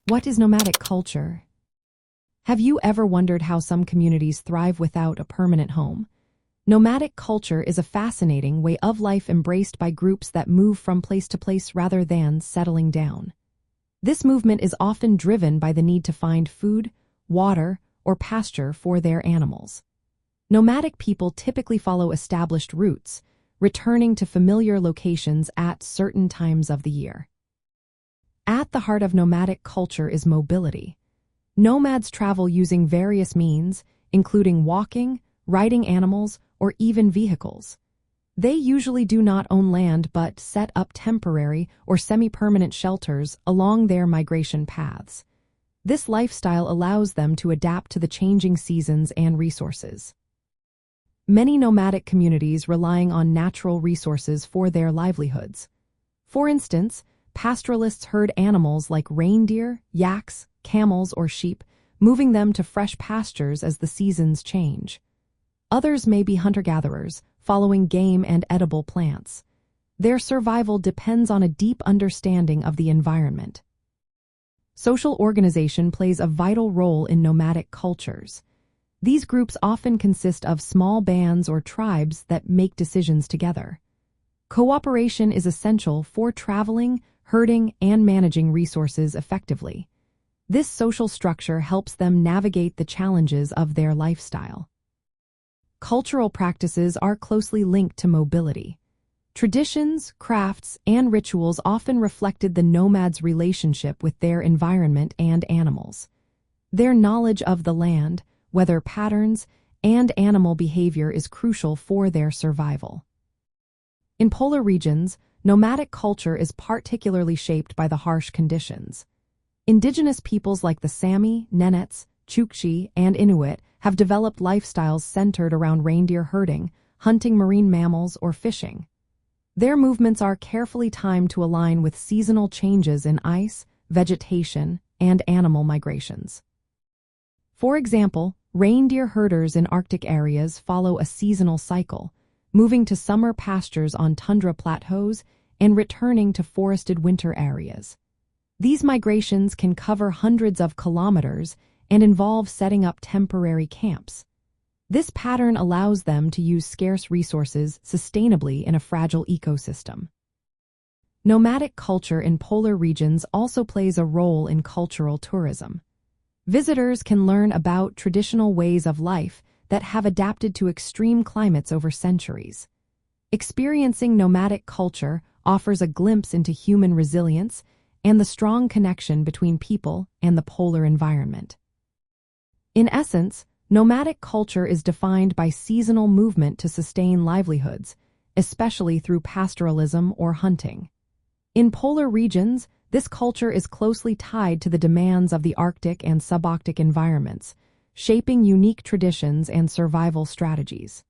What is nomadic culture? Have you ever wondered how some communities thrive without a permanent home? Nomadic culture is a fascinating way of life embraced by groups that move from place to place rather than settling down. This movement is often driven by the need to find food, water, or pasture for their animals. Nomadic people typically follow established routes, returning to familiar locations at certain times of the year. At the heart of nomadic culture is mobility. Nomads travel using various means, including walking, riding animals, or even vehicles. They usually do not own land but set up temporary or semi-permanent shelters along their migration paths. This lifestyle allows them to adapt to the changing seasons and resources. Many nomadic communities relying on natural resources for their livelihoods. For instance, pastoralists herd animals like reindeer, yaks, camels, or sheep, moving them to fresh pastures as the seasons change. Others may be hunter-gatherers, following game and edible plants. Their survival depends on a deep understanding of the environment. Social organization plays a vital role in nomadic cultures. These groups often consist of small bands or tribes that make decisions together. Cooperation is essential for traveling, herding, and managing resources effectively. This social structure helps them navigate the challenges of their lifestyle. Cultural practices are closely linked to mobility. Traditions, crafts, and rituals often reflected the nomads' relationship with their environment and animals. Their knowledge of the land, weather patterns, and animal behavior is crucial for their survival. In polar regions, nomadic culture is particularly shaped by the harsh conditions. Indigenous peoples like the Sami, Nenets, Chukchi, and Inuit have developed lifestyles centered around reindeer herding, hunting marine mammals, or fishing. Their movements are carefully timed to align with seasonal changes in ice, vegetation, and animal migrations. For example, reindeer herders in Arctic areas follow a seasonal cycle, moving to summer pastures on tundra plateaus and returning to forested winter areas. These migrations can cover hundreds of kilometers and involve setting up temporary camps. This pattern allows them to use scarce resources sustainably in a fragile ecosystem. Nomadic culture in polar regions also plays a role in cultural tourism. Visitors can learn about traditional ways of life that have adapted to extreme climates over centuries. Experiencing nomadic culture offers a glimpse into human resilience and the strong connection between people and the polar environment. In essence, nomadic culture is defined by seasonal movement to sustain livelihoods, especially through pastoralism or hunting. In polar regions, this culture is closely tied to the demands of the Arctic and subarctic environments, shaping unique traditions and survival strategies.